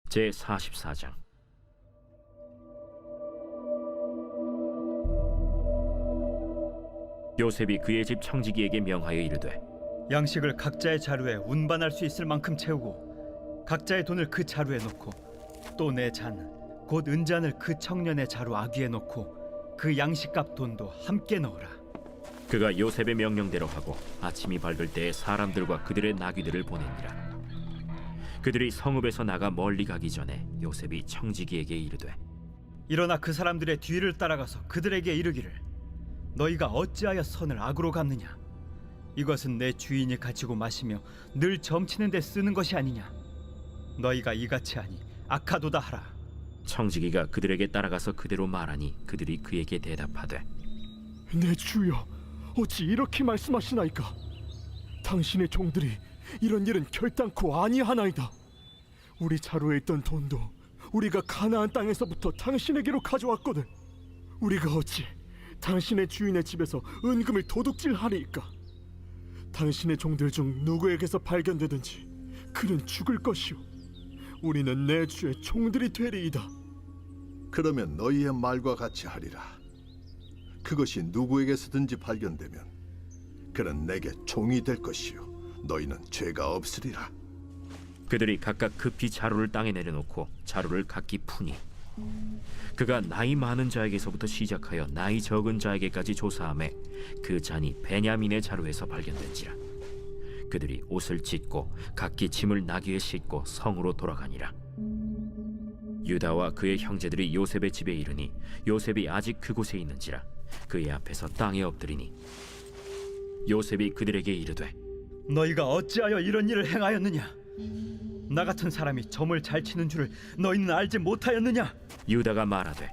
제44장. 요셉이 그의 집 청지기에게 명하여 이르되, 양식을 각자의 자루에 운반할 수 있을 만큼 채우고 각자의 돈을 그 자루에 넣고 또 내 잔 곧 은잔을 그 청년의 자루 아귀에 넣고 그 양식값 돈도 함께 넣으라. 그가 요셉의 명령대로 하고 아침이 밝을 때에 사람들과 그들의 나귀들을 보내니라. 그들이 성읍에서 나가 멀리 가기 전에 요셉이 청지기에게 이르되, 일어나 그 사람들의 뒤를 따라가서 그들에게 이르기를, 너희가 어찌하여 선을 악으로 갚느냐? 이것은 내 주인이 가지고 마시며 늘 점치는 데 쓰는 것이 아니냐? 너희가 이같이 하니 악하도다 하라. 청지기가 그들에게 따라가서 그대로 말하니 그들이 그에게 대답하되, 내 주여, 어찌 이렇게 말씀하시나이까? 당신의 종들이 이런 일은 결단코 아니하나이다. 우리 자루에 있던 돈도 우리가 가나안 땅에서부터 당신에게로 가져왔거든. 우리가 어찌 당신의 주인의 집에서 은금을 도둑질하리이까? 당신의 종들 중 누구에게서 발견되든지 그는 죽을 것이오. 우리는 내 주의 종들이 되리이다. 그러면 너희의 말과 같이 하리라. 그것이 누구에게서든지 발견되면 그는 내게 종이 될 것이요 너희는 죄가 없으리라. 그들이 각각 급히 자루를 땅에 내려놓고 자루를 각기 푸니, 그가 나이 많은 자에게서부터 시작하여 나이 적은 자에게까지 조사하매 그 잔이 베냐민의 자루에서 발견된지라. 그들이 옷을 찢고 각기 짐을 나귀에 싣고 성으로 돌아가니라. 유다와 그의 형제들이 요셉의 집에 이르니 요셉이 아직 그곳에 있는지라. 그의 앞에서 땅에 엎드리니 요셉이 그들에게 이르되, 너희가 어찌하여 이런 일을 행하였느냐? 나 같은 사람이 점을 잘 치는 줄을 너희는 알지 못하였느냐? 유다가 말하되,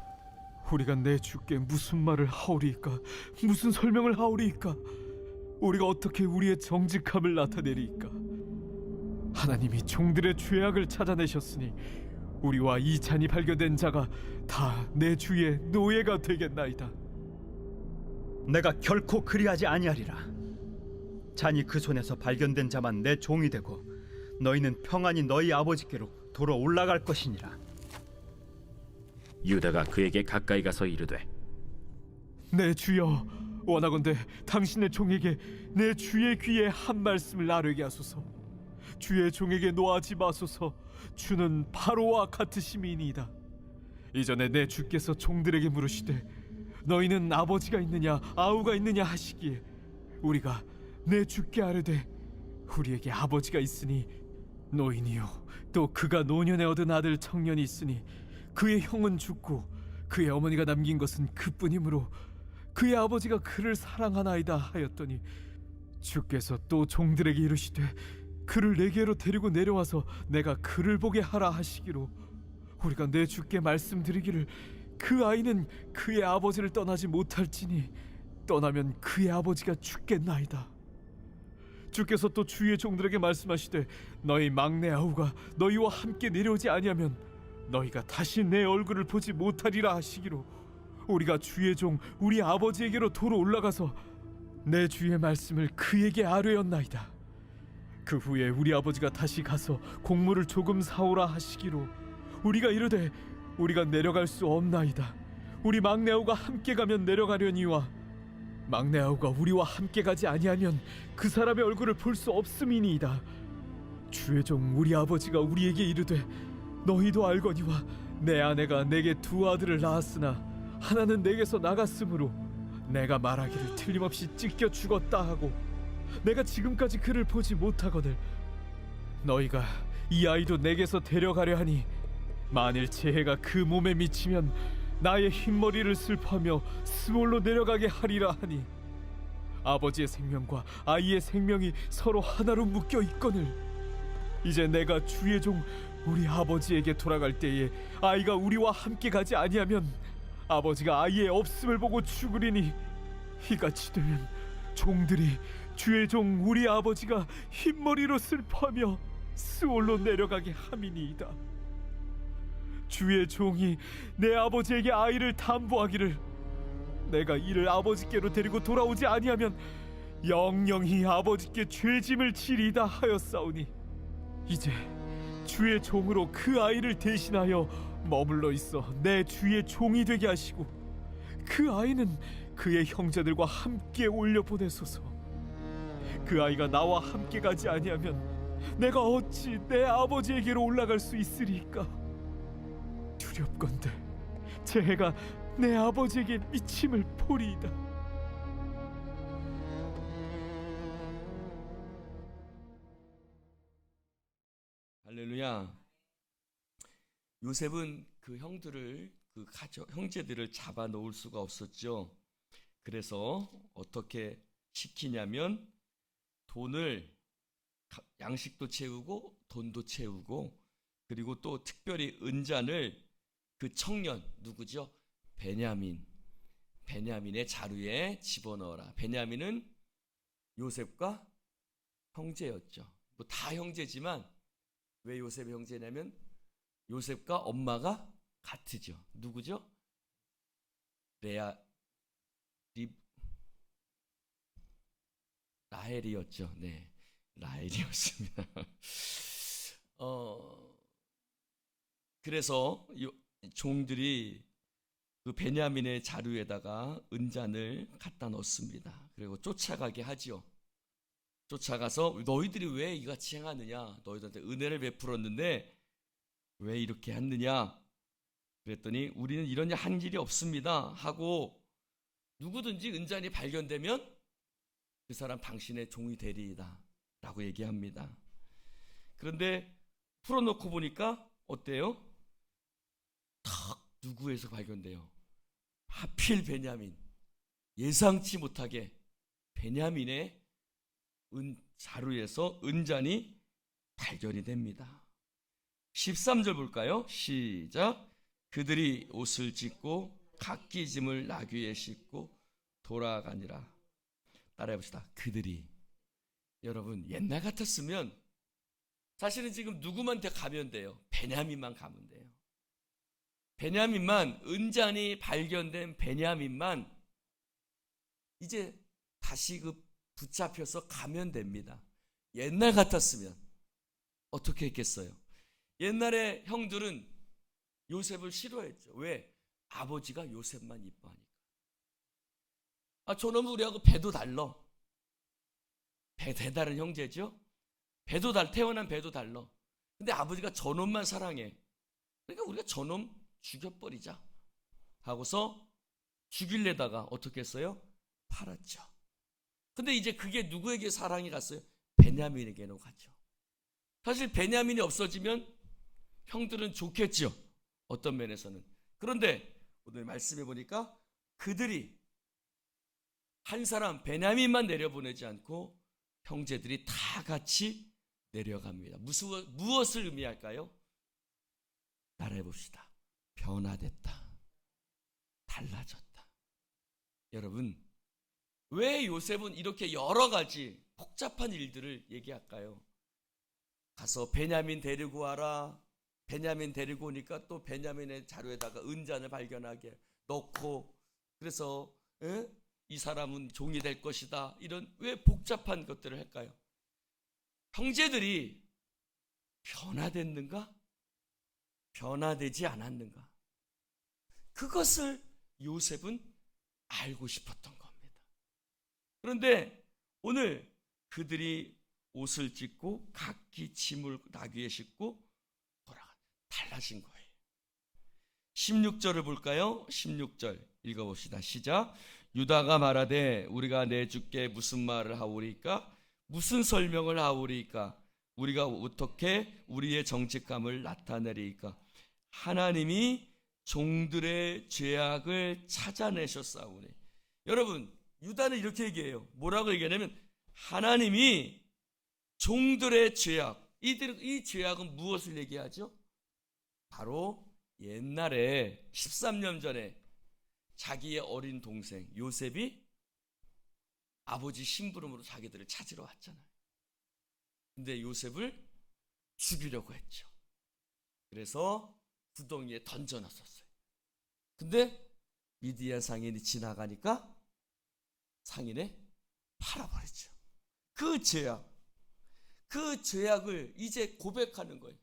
우리가 내 주께 무슨 말을 하오리이까? 무슨 설명을 하오리이까? 우리가 어떻게 우리의 정직함을 나타내리이까? 하나님이 종들의 죄악을 찾아내셨으니 우리와 이 잔이 발견된 자가 다 내 주의 노예가 되겠나이다. 내가 결코 그리하지 아니하리라. 잔이 그 손에서 발견된 자만 내 종이 되고 너희는 평안히 너희 아버지께로 돌아 올라갈 것이니라. 유다가 그에게 가까이 가서 이르되, 내 주여, 원하건대 당신의 종에게 내 주의 귀에 한 말씀을 아뢰게 하소서. 주의 종에게 노하지 마소서. 주는 바로와 같으심이니이다. 이전에 내 주께서 종들에게 물으시되 너희는 아버지가 있느냐 아우가 있느냐 하시기에 우리가 내 주께 아뢰되 우리에게 아버지가 있으니 노인이요 또 그가 노년에 얻은 아들 청년이 있으니 그의 형은 죽고 그의 어머니가 남긴 것은 그뿐이므로 그의 아버지가 그를 사랑하나이다 하였더니 주께서 또 종들에게 이르시되 그를 내게로 데리고 내려와서 내가 그를 보게 하라 하시기로 우리가 내 주께 말씀드리기를 그 아이는 그의 아버지를 떠나지 못할지니 떠나면 그의 아버지가 죽겠나이다. 주께서 또 주의 종들에게 말씀하시되 너희 막내 아우가 너희와 함께 내려오지 아니하면 너희가 다시 내 얼굴을 보지 못하리라 하시기로 우리가 주의 종 우리 아버지에게로 도로 올라가서 내 주의 말씀을 그에게 아뢰었나이다. 그 후에 우리 아버지가 다시 가서 곡물을 조금 사오라 하시기로 우리가 이르되 우리가 내려갈 수 없나이다. 우리 막내 아우가 함께 가면 내려가려니와 막내 아우가 우리와 함께 가지 아니하면 그 사람의 얼굴을 볼 수 없음이니이다. 주의 종 우리 아버지가 우리에게 이르되 너희도 알거니와 내 아내가 내게 두 아들을 낳았으나 하나는 내게서 나갔으므로 내가 말하기를 틀림없이 찢겨 죽었다 하고 내가 지금까지 그를 보지 못하거늘 너희가 이 아이도 내게서 데려가려 하니 만일 재해가 그 몸에 미치면 나의 흰머리를 슬퍼하며 스몰로 내려가게 하리라 하니 아버지의 생명과 아이의 생명이 서로 하나로 묶여 있거늘 이제 내가 주의 종 우리 아버지에게 돌아갈 때에 아이가 우리와 함께 가지 아니하면 아버지가 아이의 없음을 보고 죽으리니 이같이 되면 종들이 주의 종 우리 아버지가 흰머리로 슬퍼하며 스올로 내려가게 함이니이다. 주의 종이 내 아버지에게 아이를 담보하기를 내가 이를 아버지께로 데리고 돌아오지 아니하면 영영히 아버지께 죄짐을 지리이다 하였사오니 이제 주의 종으로 그 아이를 대신하여 머물러 있어 내 주의 종이 되게 하시고 그 아이는 그의 형제들과 함께 올려 보내소서. 그 아이가 나와 함께 가지 아니하면 내가 어찌 내 아버지에게로 올라갈 수 있으리까? 두렵건대 제 해가 내 아버지에게 미침을 보리이다. 할렐루야. 요셉은 그 형제들을 잡아 놓을 수가 없었죠. 그래서 어떻게 시키냐면 돈을 양식도 채우고 돈도 채우고 그리고 또 특별히 은잔을 그 청년 누구죠? 베냐민의 자루에 집어넣어라. 베냐민은 요셉과 형제였죠. 뭐 다 형제지만 왜 요셉의 형제냐면 요셉과 엄마가 같으죠. 누구죠? 라헬이었죠. 네, 라헬이었습니다. 그래서 종들이 그 베냐민의 자루에다가 은잔을 갖다 넣습니다. 그리고 쫓아가게 하지요. 쫓아가서 너희들이 왜 이같이 행하느냐? 너희들한테 은혜를 베풀었는데 왜 이렇게 했느냐? 그랬더니 우리는 이런 일 한 일이 없습니다 하고 누구든지 은잔이 발견되면 그 사람 당신의 종이 되리이다 라고 얘기합니다. 그런데 풀어놓고 보니까 어때요? 탁 누구에서 발견돼요? 하필 베냐민. 예상치 못하게 베냐민의 자루에서 은잔이 발견이 됩니다. 13절 볼까요? 시작. 그들이 옷을 찢고 각기 짐을 나귀에 싣고 돌아가니라. 따라해 봅시다. 그들이. 여러분 옛날 같았으면 사실은 지금 누구한테 가면 돼요? 베냐민만 가면 돼요. 베냐민만, 은잔이 발견된 베냐민만 이제 다시 붙잡혀서 가면 됩니다. 옛날 같았으면 어떻게 했겠어요? 옛날에 형들은 요셉을 싫어했죠. 왜? 아버지가 요셉만 이뻐하니까. 저놈은 우리하고 배도 달라. 배다른 형제죠. 태어난 배도 달라. 근데 아버지가 저놈만 사랑해. 그러니까 우리가 저놈 죽여버리자 하고서 죽일래다가 어떻게 했어요? 팔았죠. 근데 이제 그게 누구에게 사랑이 갔어요? 베냐민에게로 갔죠. 사실 베냐민이 없어지면 형들은 좋겠죠. 어떤 면에서는. 그런데 오늘 말씀해 보니까 그들이 한 사람 베냐민만 내려보내지 않고 형제들이 다 같이 내려갑니다. 무엇을 의미할까요? 따라해 봅시다. 변화됐다. 달라졌다. 여러분, 왜 요셉은 이렇게 여러 가지 복잡한 일들을 얘기할까요? 가서 베냐민 데리고 와라. 베냐민 데리고 오니까 또 베냐민의 자루에다가 은잔을 발견하게 넣고 그래서 이 사람은 종이 될 것이다. 이런 왜 복잡한 것들을 할까요? 형제들이 변화됐는가? 변화되지 않았는가? 그것을 요셉은 알고 싶었던 겁니다. 그런데 오늘 그들이 옷을 찢고 각기 짐을 나귀에 싣고 달라진 거예요. 16절을 볼까요? 16절 읽어봅시다. 시작. 유다가 말하되 우리가 내 주께 무슨 말을 하오리까? 무슨 설명을 하오리까? 우리가 어떻게 우리의 정직함을 나타내리까? 하나님이 종들의 죄악을 찾아내셨사오니. 여러분, 유다는 이렇게 얘기해요. 뭐라고 얘기하냐면 하나님이 종들의 죄악, 이 죄악은 무엇을 얘기하죠? 바로 옛날에 13년 전에 자기의 어린 동생 요셉이 아버지 심부름으로 자기들을 찾으러 왔잖아요. 근데 요셉을 죽이려고 했죠. 그래서 구덩이에 던져놨었어요. 근데 미디안 상인이 지나가니까 상인에 팔아버렸죠. 그 죄악을 이제 고백하는 거예요.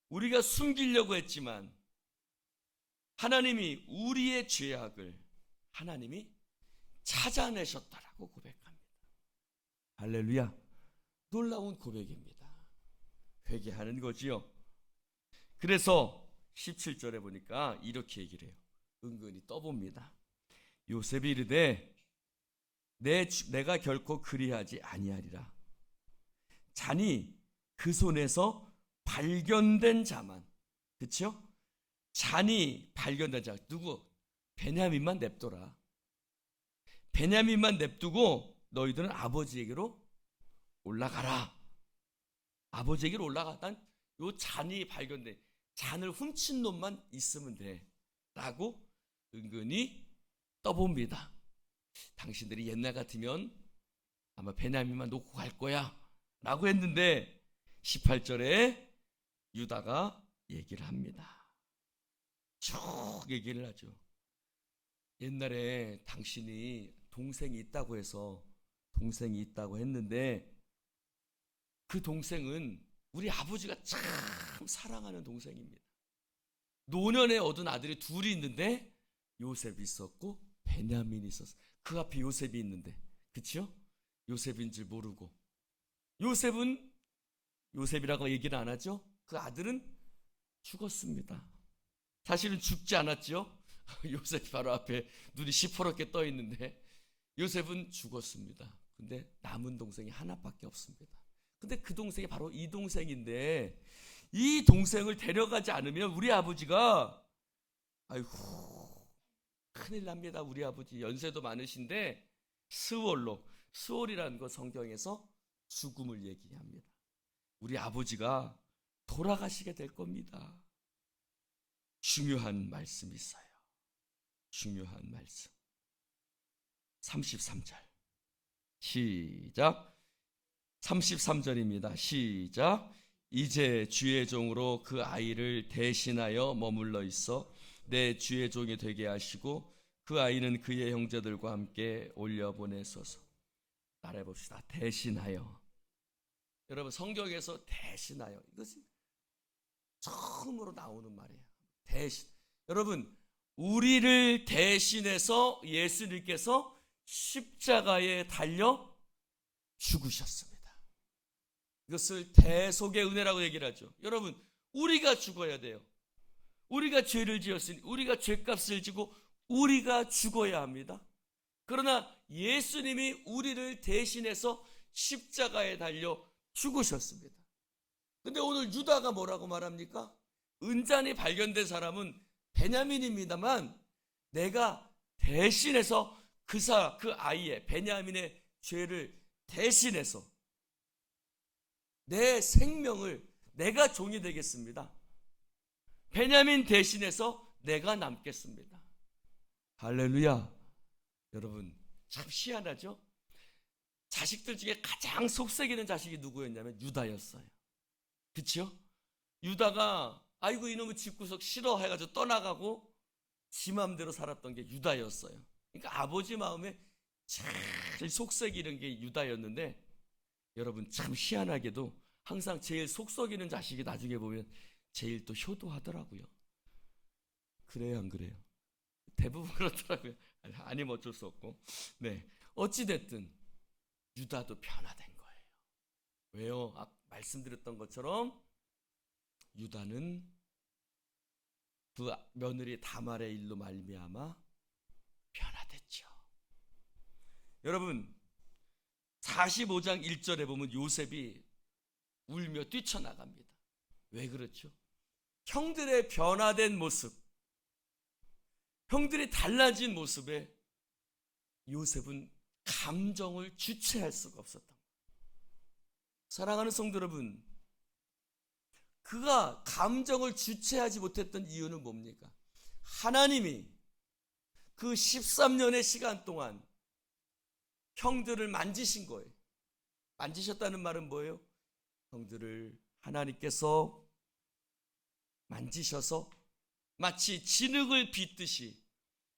우리가 숨기려고 했지만 하나님이 우리의 죄악을 하나님이 찾아내셨다라고 고백합니다. 할렐루야. 놀라운 고백입니다. 회개하는 거지요. 그래서 17절에 보니까 이렇게 얘기를 해요. 은근히 떠봅니다. 요셉이 이르되 내가 결코 그리하지 아니하리라. 잔이 그 손에서 발견된 자만, 그렇죠? 잔이 발견된 자, 누구? 베냐민만 냅둬라. 베냐민만 냅두고 너희들은 아버지에게로 올라가라. 아버지에게로 올라가. 난 요 잔이 발견돼. 잔을 훔친 놈만 있으면 돼. 라고 은근히 떠봅니다. 당신들이 옛날 같으면 아마 베냐민만 놓고 갈 거야. 라고 했는데 18절에 유다가 얘기를 합니다. 쭉 얘기를 하죠. 옛날에 당신이 동생이 있다고 해서 동생이 있다고 했는데 그 동생은 우리 아버지가 참 사랑하는 동생입니다. 노년에 얻은 아들이 둘이 있는데 요셉이 있었고 베냐민이 있었어. 그 앞에 요셉이 있는데, 그렇죠? 요셉인 줄 모르고 요셉은 요셉이라고 얘기를 안 하죠. 그 아들은 죽었습니다. 사실은 죽지 않았죠. 요셉이 바로 앞에 눈이 시퍼렇게 떠 있는데 요셉은 죽었습니다. 근데 남은 동생이 하나밖에 없습니다. 근데 그 동생이 바로 이 동생인데 이 동생을 데려가지 않으면 우리 아버지가 아이고 큰일 납니다. 우리 아버지 연세도 많으신데 스월이라는 거 성경에서 죽음을 얘기합니다. 우리 아버지가 돌아가시게 될 겁니다. 중요한 말씀이 있어요. 중요한 말씀. 33절 시작. 33절입니다. 시작. 이제 주의 종으로 그 아이를 대신하여 머물러 있어 내 주의 종이 되게 하시고 그 아이는 그의 형제들과 함께 올려보내소서. 따라해 봅시다. 대신하여. 여러분 성경에서 대신하여, 이것이 처음으로 나오는 말이에요. 대신. 여러분 우리를 대신해서 예수님께서 십자가에 달려 죽으셨습니다. 이것을 대속의 은혜라고 얘기를 하죠. 여러분 우리가 죽어야 돼요. 우리가 죄를 지었으니 우리가 죄값을 지고 우리가 죽어야 합니다. 그러나 예수님이 우리를 대신해서 십자가에 달려 죽으셨습니다. 근데 오늘 유다가 뭐라고 말합니까? 은잔이 발견된 사람은 베냐민입니다만 내가 대신해서 그 아이의 베냐민의 죄를 대신해서 내 생명을 내가 종이 되겠습니다. 베냐민 대신해서 내가 남겠습니다. 할렐루야. 여러분 참 희한하죠? 자식들 중에 가장 속썩이는 자식이 누구였냐면 유다였어요. 그렇죠? 유다가 아이고 이놈의 집구석 싫어해가지고 떠나가고 지 마음대로 살았던 게 유다였어요. 그러니까 아버지 마음에 제일 속썩이는 게 유다였는데 여러분 참 희한하게도 항상 제일 속썩이는 자식이 나중에 보면 제일 또 효도하더라고요. 그래요 안 그래요? 대부분 그렇더라고요. 아니면 어쩔 수 없고. 네, 어찌됐든 유다도 변화된 거예요. 왜요? 말씀드렸던 것처럼 유다는 그 며느리 다말의 일로 말미암아 변화됐죠. 여러분 45장 1절에 보면 요셉이 울며 뛰쳐나갑니다. 왜 그렇죠? 형들의 변화된 모습, 형들이 달라진 모습에 요셉은 감정을 주체할 수가 없었던 거예요. 사랑하는 성도 여러분, 그가 감정을 주체하지 못했던 이유는 뭡니까? 하나님이 그 13년의 시간 동안 형들을 만지신 거예요. 만지셨다는 말은 뭐예요? 형들을 하나님께서 만지셔서 마치 진흙을 빚듯이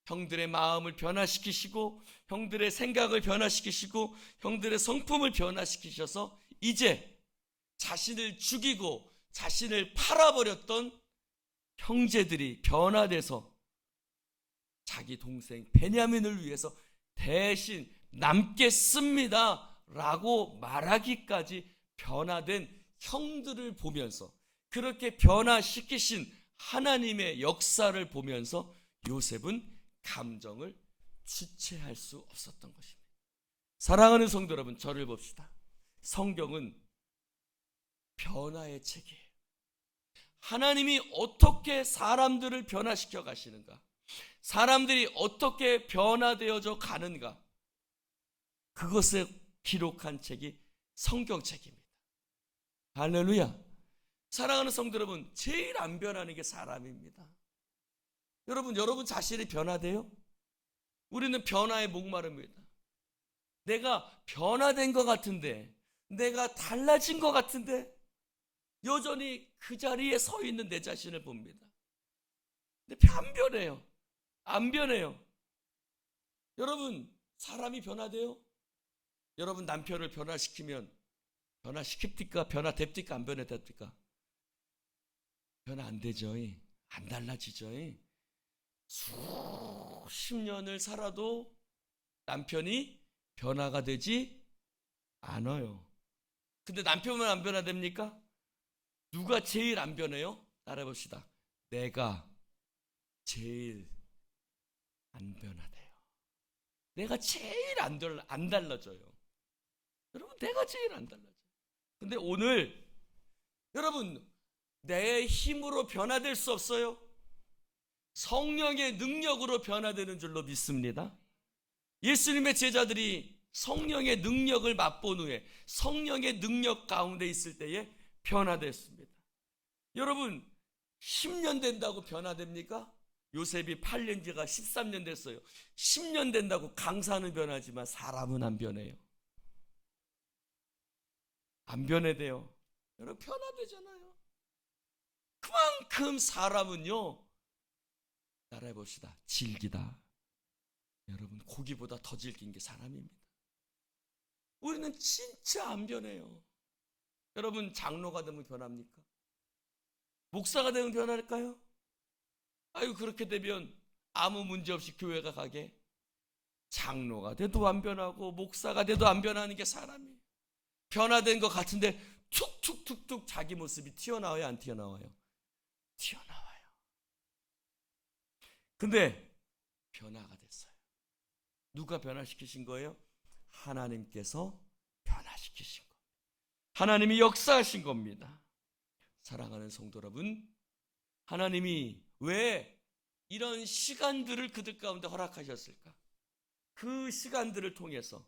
형들의 마음을 변화시키시고 형들의 생각을 변화시키시고 형들의 성품을 변화시키셔서 이제 자신을 죽이고 자신을 팔아버렸던 형제들이 변화돼서 자기 동생 베냐민을 위해서 대신 남겠습니다 라고 말하기까지 변화된 형들을 보면서, 그렇게 변화시키신 하나님의 역사를 보면서 요셉은 감정을 주체할 수 없었던 것입니다. 사랑하는 성도 여러분, 저를 봅시다. 성경은 변화의 책이에요. 하나님이 어떻게 사람들을 변화시켜 가시는가, 사람들이 어떻게 변화되어져 가는가, 그것을 기록한 책이 성경책입니다. 할렐루야. 사랑하는 성도 여러분, 제일 안 변하는 게 사람입니다. 여러분 자신이 변화돼요? 우리는 변화에 목마릅니다. 내가 변화된 것 같은데, 내가 달라진 것 같은데 여전히 그 자리에 서 있는 내 자신을 봅니다. 근데 안 변해요. 안 변해요. 여러분, 사람이 변화돼요? 여러분 남편을 변화시키면 변화시킵니까? 변화됩니까? 안 변화됩니까? 변화 안 되죠. 안 달라지죠. 수십 년을 살아도 남편이 변화가 되지 않아요. 근데 남편만 안 변화됩니까? 누가 제일 안 변해요? 따라해봅시다. 내가 제일 안 변화돼요. 내가 제일 안 달라져요. 여러분, 내가 제일 안 달라져요. 근데 오늘 여러분, 내 힘으로 변화될 수 없어요. 성령의 능력으로 변화되는 줄로 믿습니다. 예수님의 제자들이 성령의 능력을 맛본 후에 성령의 능력 가운데 있을 때에 변화됐습니다. 여러분, 10년 된다고 변화됩니까? 요셉이 8년 지가 13년 됐어요. 10년 된다고 강사는 변하지만 사람은 안 변해요. 안 변해돼요. 여러분, 변화되잖아요. 그만큼 사람은요, 따라해 봅시다. 질기다. 여러분, 고기보다 더 질긴 게 사람입니다. 우리는 진짜 안 변해요. 여러분, 장로가 되면 변합니까? 목사가 되면 변할까요? 아유, 그렇게 되면 아무 문제 없이 교회가 가게. 장로가 돼도 안 변하고 목사가 돼도 안 변하는 게 사람이에요. 변화된 것 같은데 툭툭툭툭 자기 모습이 튀어나와요, 안 튀어나와요? 튀어나와요. 근데 변화가 됐어요. 누가 변화시키신 거예요? 하나님께서 변화시키신 겁니다. 하나님이 역사하신 겁니다. 사랑하는 성도 여러분, 하나님이 왜 이런 시간들을 그들 가운데 허락하셨을까? 그 시간들을 통해서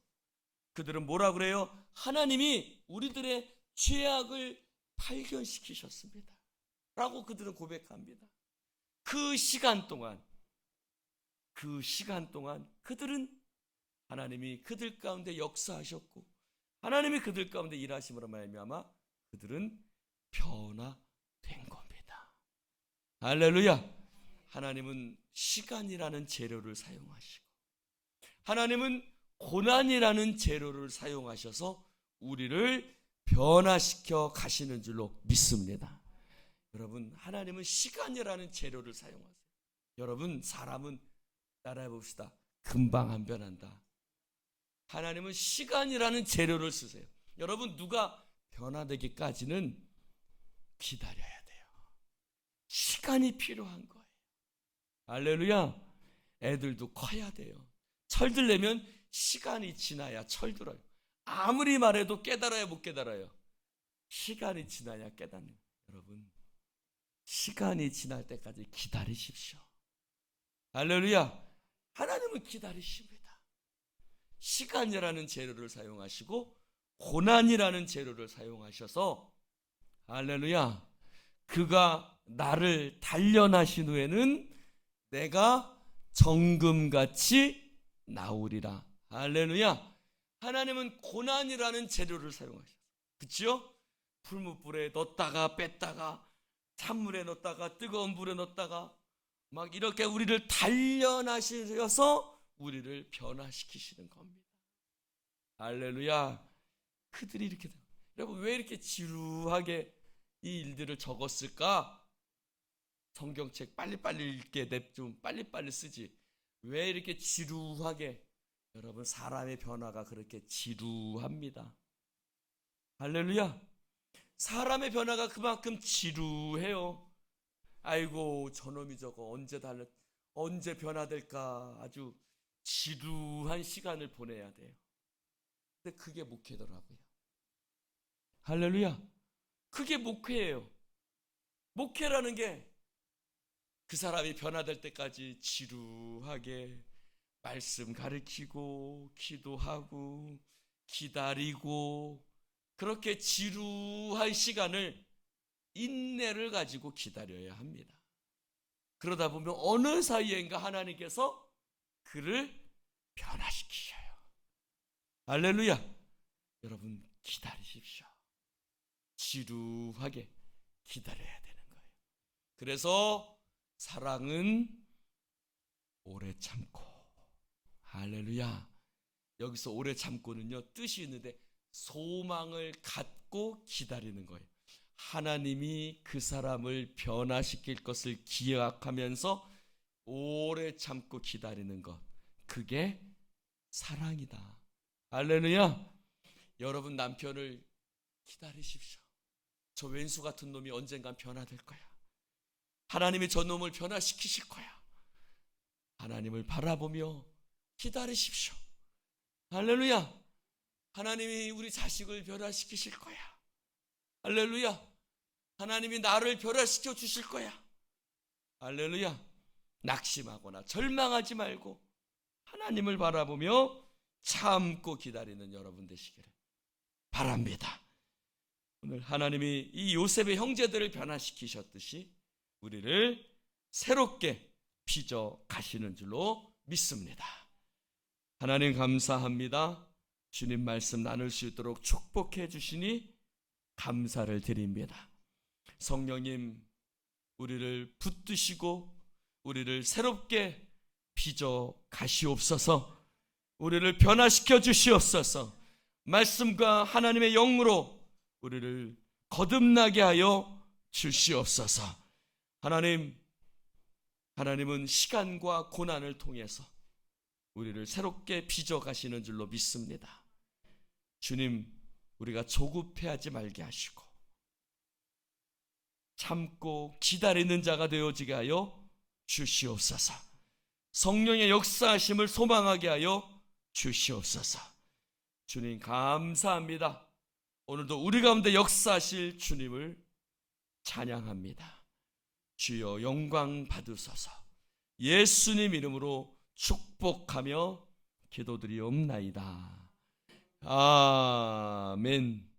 그들은 뭐라 그래요? 하나님이 우리들의 죄악을 발견시키셨습니다 라고 그들은 고백합니다. 그 시간 동안 그들은 하나님이 그들 가운데 역사하셨고 하나님이 그들 가운데 일하심으로 말미암아 그들은 변화된 겁니다. 할렐루야. 하나님은 시간이라는 재료를 사용하시고 하나님은 고난이라는 재료를 사용하셔서 우리를 변화시켜 가시는 줄로 믿습니다. 여러분, 하나님은 시간이라는 재료를 사용하세요. 여러분, 사람은 따라해 봅시다. 금방 안 변한다. 하나님은 시간이라는 재료를 쓰세요. 여러분, 누가 변화되기까지는 기다려야 돼요. 시간이 필요한 거예요. 할렐루야. 애들도 커야 돼요. 철들려면 시간이 지나야 철들어요. 아무리 말해도 깨달아야 못 깨달아요. 시간이 지나야 깨닫는. 여러분, 시간이 지날 때까지 기다리십시오. 할렐루야. 하나님은 기다리십니다. 시간이라는 재료를 사용하시고 고난이라는 재료를 사용하셔서 할렐루야, 그가 나를 단련하신 후에는 내가 정금같이 나오리라. 할렐루야. 하나님은 고난이라는 재료를 사용하셨어요. 그치요? 풀무불에 넣었다가 뺐다가 찬물에 넣었다가 뜨거운 물에 넣었다가 막 이렇게 우리를 단련하셔서 우리를 변화시키시는 겁니다. 할렐루야. 그들이 이렇게, 여러분, 왜 이렇게 지루하게 이 일들을 적었을까? 성경책 빨리빨리 읽게 좀 빨리빨리 쓰지. 왜 이렇게 지루하게? 여러분, 사람의 변화가 그렇게 지루합니다. 할렐루야. 사람의 변화가 그만큼 지루해요. 아이고, 저놈이 저거 언제 변화될까? 아주 지루한 시간을 보내야 돼요. 근데 그게 목회더라고요. 할렐루야. 그게 목회예요. 목회라는 게 그 사람이 변화될 때까지 지루하게 말씀 가르치고 기도하고 기다리고, 그렇게 지루한 시간을 인내를 가지고 기다려야 합니다. 그러다 보면 어느 사이엔가 하나님께서 그를 변화시키셔요. 할렐루야. 여러분, 기다리십시오. 지루하게 기다려야 되는 거예요. 그래서 사랑은 오래 참고. 할렐루야. 여기서 오래 참고는요, 뜻이 있는데 소망을 갖고 기다리는 거예요. 하나님이 그 사람을 변화시킬 것을 기약하면서 오래 참고 기다리는 것, 그게 사랑이다. 할렐루야. 여러분, 남편을 기다리십시오. 저 왼수 같은 놈이 언젠간 변화될 거야. 하나님이 저 놈을 변화시키실 거야. 하나님을 바라보며 기다리십시오. 할렐루야. 하나님이 우리 자식을 변화시키실 거야. 할렐루야. 하나님이 나를 변화시켜 주실 거야. 할렐루야. 낙심하거나 절망하지 말고 하나님을 바라보며 참고 기다리는 여러분 되시기를 바랍니다. 오늘 하나님이 이 요셉의 형제들을 변화시키셨듯이 우리를 새롭게 빚어 가시는 줄로 믿습니다. 하나님, 감사합니다. 주님 말씀 나눌 수 있도록 축복해 주시니 감사를 드립니다. 성령님, 우리를 붙드시고 우리를 새롭게 빚어 가시옵소서. 우리를 변화시켜 주시옵소서. 말씀과 하나님의 영으로 우리를 거듭나게 하여 주시옵소서. 하나님은 시간과 고난을 통해서 우리를 새롭게 빚어 가시는 줄로 믿습니다. 주님, 우리가 조급해하지 말게 하시고 참고 기다리는 자가 되어지게 하여 주시옵소서. 성령의 역사하심을 소망하게 하여 주시옵소서. 주님, 감사합니다. 오늘도 우리 가운데 역사하실 주님을 찬양합니다. 주여, 영광 받으소서. 예수님 이름으로 축복하며 기도드리옵나이다. 아멘.